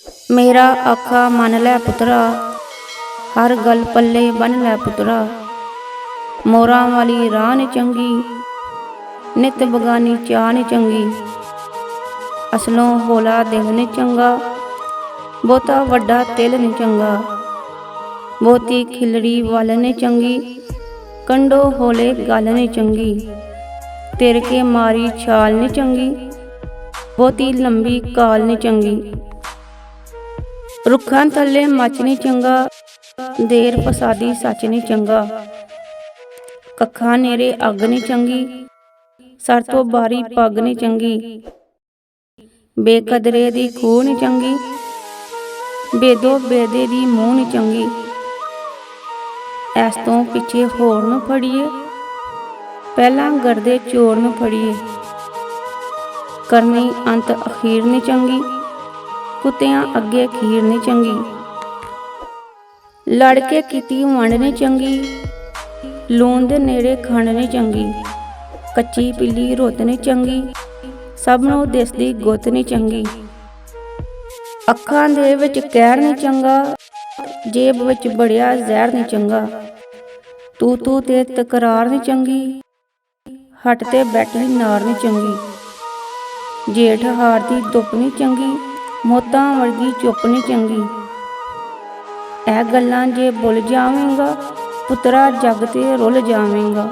मेरा आखा मन लै पुत्रा, हर गल पल्ले बन लै पुत्रा। मोरां वाली राह नी चंगी, नित बगानी चाह नी चंगी। असलों होला दिल नी चंगा, बहुता वड्डा तिल नी चंगा। बहुती खिलड़ी वल नी चंगी, कंडो होले गल नी चंगी। तिरके मारी छाल नी चंगी, बहुती लंबी काल नी चंगी। रुखां थल्ले मच नी चंगा, देर फसादी सच नी चंगा। कक्खां नेरे अग नी चंगी, सर तो बारी पग नी चंगी। बेकदरे दी खूह नी चंगी, बेदो बेदे दी मूँह नी चंगी। ऐस तो पिछे होर नूं फड़िए, पहलां गरदे चोर नूं फड़िए। करनी अंत अखीर नी चंगी, कुत्तियां अगे खीर नी चंगी। लड़ के कीती वंड नी चंगी, लूण दे नेड़े खंड नी चंगी। कच्ची पिली रुत नी चंगी, सब नूं दिसदी गुत नी चंगी। अखां दे विच कहर नी चंगा, जेब विच बड़िया जहर नी चंगा। तू तू ते तकरार नी चंगी, हट ते बैठी नार नी चंगी। जेठ हार दी धुप नी चंगी, मौतां वर्गी चुप नी चंगी। ऐ गल्लां जे भुल जावेंगा, पुत्रा जग ते रुल जावेंगा।